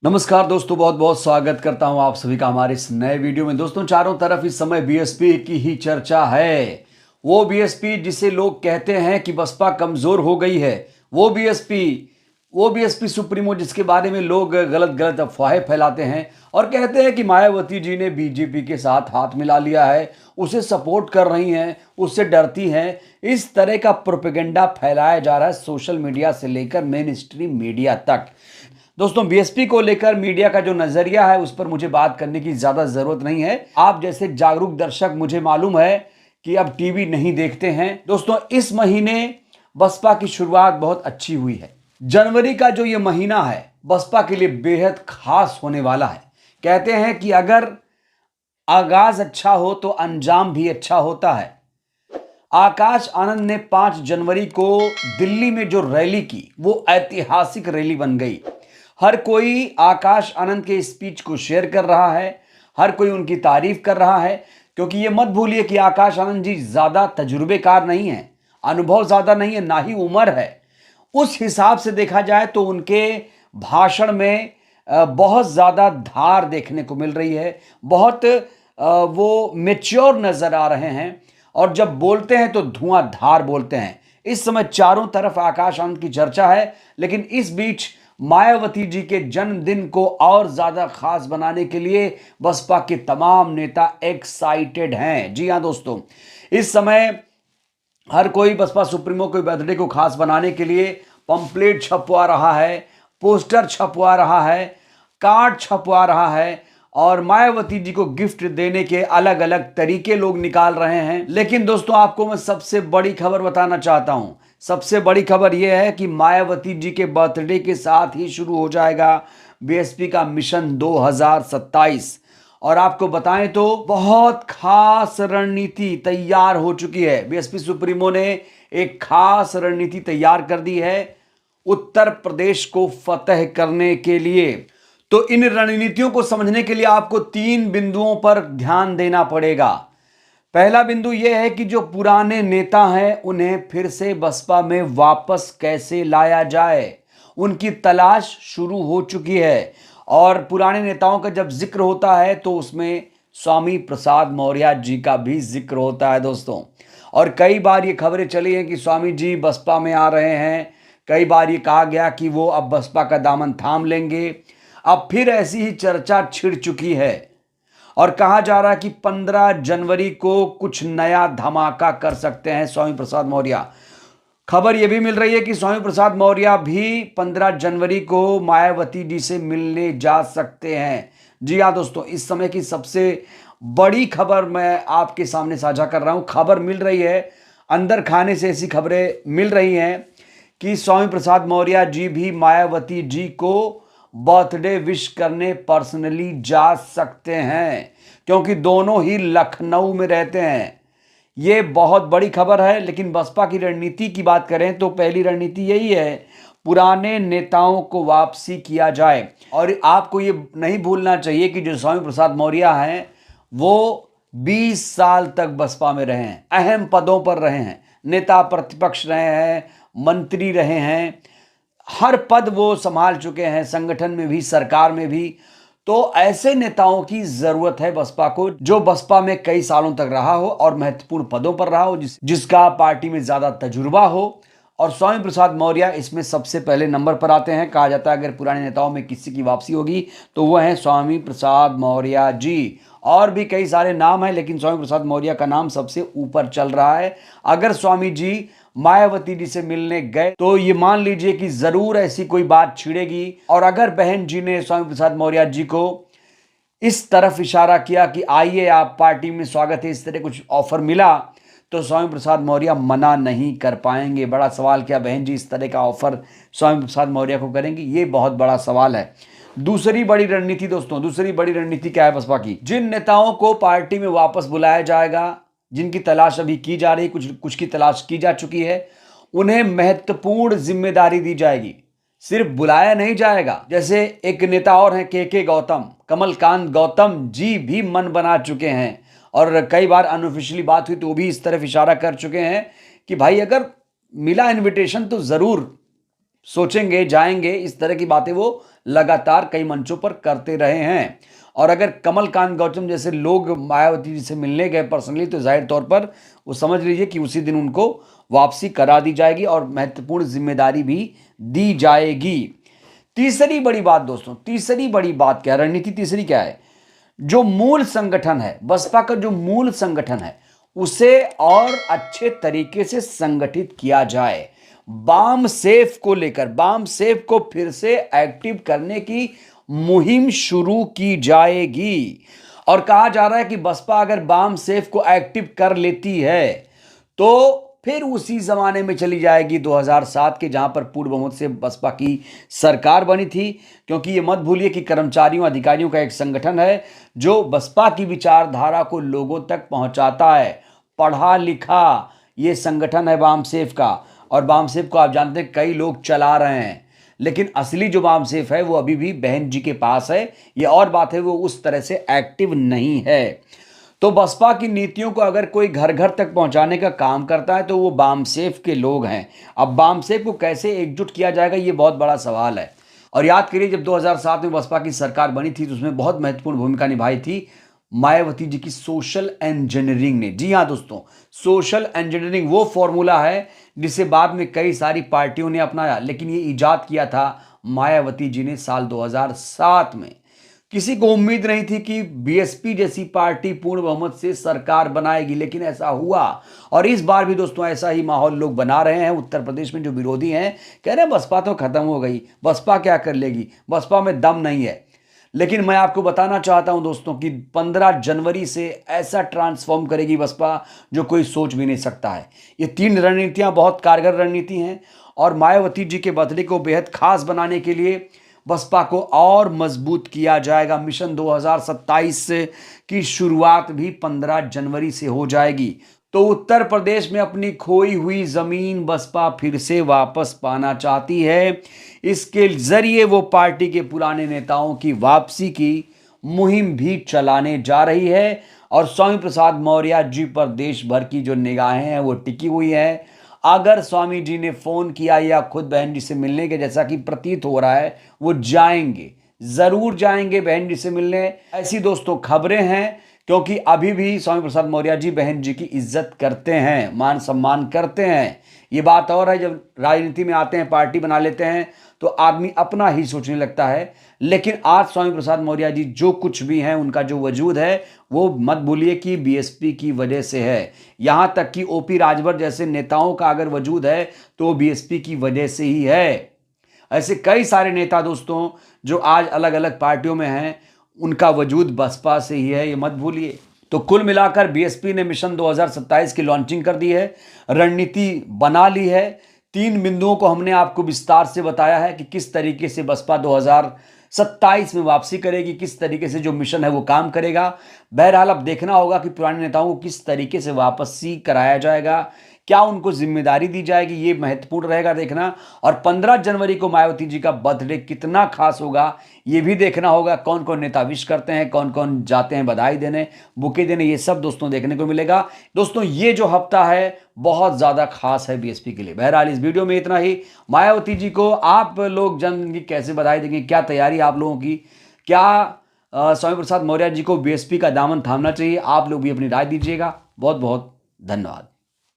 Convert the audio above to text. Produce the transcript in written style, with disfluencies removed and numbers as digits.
नमस्कार दोस्तों, बहुत बहुत स्वागत करता हूं आप सभी का हमारे इस नए वीडियो में। दोस्तों, चारों तरफ इस समय बीएसपी की ही चर्चा है। वो बीएसपी जिसे लोग कहते हैं कि बसपा कमजोर हो गई है, वो बीएसपी सुप्रीमो जिसके बारे में लोग गलत गलत अफवाहें फैलाते हैं और कहते हैं कि मायावती जी ने बीजेपी के साथ हाथ मिला लिया है, उसे सपोर्ट कर रही हैं, उससे डरती हैं। इस तरह का प्रोपेगेंडा फैलाया जा रहा है सोशल मीडिया से लेकर मेन स्ट्रीम मीडिया तक। दोस्तों, बीएसपी को लेकर मीडिया का जो नजरिया है उस पर मुझे बात करने की ज्यादा जरूरत नहीं है। आप जैसे जागरूक दर्शक मुझे मालूम है कि अब टीवी नहीं देखते हैं। दोस्तों, इस महीने बसपा की शुरुआत बहुत अच्छी हुई है। जनवरी का जो ये महीना है बसपा के लिए बेहद खास होने वाला है। कहते हैं कि अगर आगाज अच्छा हो तो अंजाम भी अच्छा होता है। आकाश आनंद ने 5 जनवरी को दिल्ली में जो रैली की वो ऐतिहासिक रैली बन गई। हर कोई आकाश आनंद के स्पीच को शेयर कर रहा है, हर कोई उनकी तारीफ कर रहा है, क्योंकि ये मत भूलिए कि आकाश आनंद जी ज्यादा तजुर्बेकार नहीं है, अनुभव ज्यादा नहीं है, ना ही उम्र है। उस हिसाब से देखा जाए तो उनके भाषण में बहुत ज्यादा धार देखने को मिल रही है। बहुत वो मेच्योर नजर आ रहे हैं और जब बोलते हैं तो धुआंधार बोलते हैं। इस समय चारों तरफ आकाश आनंद की चर्चा है, लेकिन इस बीच मायावती जी के जन्मदिन को और ज्यादा खास बनाने के लिए बसपा के तमाम नेता एक्साइटेड हैं। जी हां दोस्तों, इस समय हर कोई बसपा सुप्रीमो के बर्थडे को खास बनाने के लिए पंपलेट छपवा रहा है, पोस्टर छपवा रहा है, कार्ड छपवा रहा है और मायावती जी को गिफ्ट देने के अलग अलग तरीके लोग निकाल रहे हैं। लेकिन दोस्तों, आपको मैं सबसे बड़ी खबर बताना चाहता हूं। सबसे बड़ी खबर यह है कि मायावती जी के बर्थडे के साथ ही शुरू हो जाएगा बीएसपी का मिशन 2027। और आपको बताएं तो बहुत खास रणनीति तैयार हो चुकी है। बीएसपी सुप्रीमो ने एक खास रणनीति तैयार कर दी है उत्तर प्रदेश को फतह करने के लिए। तो इन रणनीतियों को समझने के लिए आपको 3 बिंदुओं पर ध्यान देना पड़ेगा। पहला बिंदु यह है कि जो पुराने नेता हैं उन्हें फिर से बसपा में वापस कैसे लाया जाए, उनकी तलाश शुरू हो चुकी है। और पुराने नेताओं का जब जिक्र होता है तो उसमें स्वामी प्रसाद मौर्य जी का भी जिक्र होता है दोस्तों। और कई बार ये खबरें चली हैं कि स्वामी जी बसपा में आ रहे हैं, कई बार ये कहा गया कि वो अब बसपा का दामन थाम लेंगे। अब फिर ऐसी ही चर्चा छिड़ चुकी है और कहा जा रहा है कि 15 जनवरी को कुछ नया धमाका कर सकते हैं स्वामी प्रसाद मौर्य। खबर यह भी मिल रही है कि स्वामी प्रसाद मौर्य भी 15 जनवरी को मायावती जी से मिलने जा सकते हैं। जी हाँ दोस्तों, इस समय की सबसे बड़ी खबर मैं आपके सामने साझा कर रहा हूं। खबर मिल रही है, अंदर खाने से ऐसी खबरें मिल रही हैं कि स्वामी प्रसाद मौर्य जी भी मायावती जी को बर्थडे विश करने पर्सनली जा सकते हैं, क्योंकि दोनों ही लखनऊ में रहते हैं। ये बहुत बड़ी खबर है। लेकिन बसपा की रणनीति की बात करें तो पहली रणनीति यही है, पुराने नेताओं को वापसी किया जाए। और आपको ये नहीं भूलना चाहिए कि जो स्वामी प्रसाद मौर्य हैं वो 20 साल तक बसपा में रहे हैं, अहम पदों पर रहे हैं, नेता प्रतिपक्ष रहे हैं, मंत्री रहे हैं, हर पद वो संभाल चुके हैं, संगठन में भी, सरकार में भी। तो ऐसे नेताओं की जरूरत है बसपा को, जो बसपा में कई सालों तक रहा हो और महत्वपूर्ण पदों पर रहा हो, जिसका पार्टी में ज्यादा तजुर्बा हो। और स्वामी प्रसाद मौर्य इसमें सबसे पहले नंबर पर आते हैं। कहा जाता है अगर पुराने नेताओं में किसी की वापसी होगी तो वह है स्वामी प्रसाद मौर्य जी। और भी कई सारे नाम हैं, लेकिन स्वामी प्रसाद मौर्य का नाम सबसे ऊपर चल रहा है। अगर स्वामी जी मायावती जी से मिलने गए तो ये मान लीजिए कि जरूर ऐसी कोई बात छिड़ेगी। और अगर बहन जी ने स्वामी प्रसाद मौर्य जी को इस तरफ इशारा किया कि आइए आप पार्टी में स्वागत है, इस तरह कुछ ऑफर मिला, तो स्वामी प्रसाद मौर्य मना नहीं कर पाएंगे। बड़ा सवाल, क्या बहन जी इस तरह का ऑफर स्वामी प्रसाद मौर्य को करेंगी? ये बहुत बड़ा सवाल है। दूसरी बड़ी रणनीति दोस्तों, दूसरी बड़ी रणनीति क्या है बसपा की? जिन नेताओं को पार्टी में वापस बुलाया जाएगा, जिनकी तलाश अभी की जा रही, कुछ की तलाश की जा चुकी है, उन्हें महत्वपूर्ण जिम्मेदारी दी जाएगी। सिर्फ बुलाया नहीं जाएगा। जैसे एक नेता और हैं के गौतम, कमलकांत गौतम जी भी मन बना चुके हैं और कई बार अनऑफिशियली बात हुई तो वो भी इस तरफ इशारा कर चुके हैं कि भाई अगर मिला इनविटेशन तो जरूर सोचेंगे, जाएंगे। इस तरह की बातें वो लगातार कई मंचों पर करते रहे हैं। और अगर कमलकांत गौतम जैसे लोग मायावती जी से मिलने गए पर्सनली, तो जाहिर तौर पर वो समझ लीजिए कि उसी दिन उनको वापसी करा दी जाएगी और महत्वपूर्ण जिम्मेदारी भी दी जाएगी। तीसरी बड़ी बात दोस्तों, तीसरी बड़ी बात क्या, रणनीति तीसरी क्या है, जो मूल संगठन है बसपा का, जो मूल संगठन है उसे और अच्छे तरीके से संगठित किया जाए। बाम सेफ को लेकर, बाम सेफ को फिर से एक्टिव करने की मुहिम शुरू की जाएगी। और कहा जा रहा है कि बसपा अगर बाम सेफ को एक्टिव कर लेती है तो फिर उसी जमाने में चली जाएगी 2007 के, जहां पर पूर्ण बहुमत से बसपा की सरकार बनी थी। क्योंकि ये मत भूलिए कि कर्मचारियों अधिकारियों का एक संगठन है जो बसपा की विचारधारा को लोगों तक पहुंचाता है। पढ़ा लिखा ये संगठन है बाम सेफ का, और बाम सेफ को आप जानते हैं कई लोग चला रहे हैं, लेकिन असली जो बाम सेफ है वो अभी भी बहन जी के पास है। ये और बात है, वो उस तरह से एक्टिव नहीं है। तो बसपा की नीतियों को अगर कोई घर घर तक पहुंचाने का काम करता है तो वो बामसेफ के लोग हैं। अब बामसेफ को कैसे एकजुट किया जाएगा, ये बहुत बड़ा सवाल है। और याद करिए जब 2007 में बसपा की सरकार बनी थी तो उसमें बहुत महत्वपूर्ण भूमिका निभाई थी मायावती जी की सोशल इंजीनियरिंग ने। जी हाँ दोस्तों, सोशल इंजीनियरिंग वो फॉर्मूला है जिसे बाद में कई सारी पार्टियों ने अपनाया, लेकिन ये इजाद किया था मायावती जी ने साल 2007 में। किसी को उम्मीद नहीं थी कि बीएसपी जैसी पार्टी पूर्ण बहुमत से सरकार बनाएगी, लेकिन ऐसा हुआ। और इस बार भी दोस्तों ऐसा ही माहौल लोग बना रहे हैं। उत्तर प्रदेश में जो विरोधी हैं कह रहे हैं बसपा तो खत्म हो गई, बसपा क्या कर लेगी, बसपा में दम नहीं है। लेकिन मैं आपको बताना चाहता हूं दोस्तों कि 15 जनवरी से ऐसा ट्रांसफॉर्म करेगी बसपा जो कोई सोच भी नहीं सकता है। ये 3 रणनीतियां बहुत कारगर रणनीति हैं, और मायावती जी के बदले को बेहद खास बनाने के लिए बसपा को और मजबूत किया जाएगा। मिशन 2027 की शुरुआत भी 15 जनवरी से हो जाएगी। तो उत्तर प्रदेश में अपनी खोई हुई जमीन बसपा फिर से वापस पाना चाहती है। इसके जरिए वो पार्टी के पुराने नेताओं की वापसी की मुहिम भी चलाने जा रही है। और स्वामी प्रसाद मौर्य जी पर देश भर की जो निगाहें हैं वो टिकी हुई हैं। अगर स्वामी जी ने फोन किया या खुद बहन जी से मिलने के, जैसा कि प्रतीत हो रहा है, वो जाएंगे, जरूर जाएंगे बहन जी से मिलने। ऐसी दोस्तों खबरें हैं, क्योंकि अभी भी स्वामी प्रसाद मौर्य जी बहन जी की इज्जत करते हैं, मान सम्मान करते हैं। ये बात और है, जब राजनीति में आते हैं, पार्टी बना लेते हैं, तो आदमी अपना ही सोचने लगता है। लेकिन आज स्वामी प्रसाद मौर्य जी जो कुछ भी हैं, उनका जो वजूद है वो मत भूलिए कि बीएसपी की वजह से है। यहां तक कि ओपी राजभर जैसे नेताओं का अगर वजूद है तो वो बीएसपी की वजह से ही है। ऐसे कई सारे नेता दोस्तों जो आज अलग अलग पार्टियों में हैं, उनका वजूद बसपा से ही है, ये मत भूलिए। तो कुल मिलाकर बीएसपी ने मिशन 2027 की लॉन्चिंग कर दी है, रणनीति बना ली है। 3 बिंदुओं को हमने आपको विस्तार से बताया है कि किस तरीके से बसपा 2027 में वापसी करेगी, किस तरीके से जो मिशन है वो काम करेगा। बहरहाल अब देखना होगा कि पुराने नेताओं को किस तरीके से वापसी कराया जाएगा, क्या उनको जिम्मेदारी दी जाएगी, ये महत्वपूर्ण रहेगा देखना। और 15 जनवरी को मायावती जी का बर्थडे कितना खास होगा ये भी देखना होगा। कौन कौन नेता विश करते हैं, कौन कौन जाते हैं बधाई देने, बुके देने, ये सब दोस्तों देखने को मिलेगा। दोस्तों ये जो हफ्ता है बहुत ज़्यादा खास है बीएसपी के लिए। बहरहाल इस वीडियो में इतना ही। मायावती जी को आप लोग जन्मदिन की कैसे बधाई देंगे, क्या तैयारी आप लोगों की, क्या स्वामी प्रसाद मौर्य जी को बीएसपी का दामन थामना चाहिए, आप लोग भी अपनी राय दीजिएगा। बहुत बहुत धन्यवाद।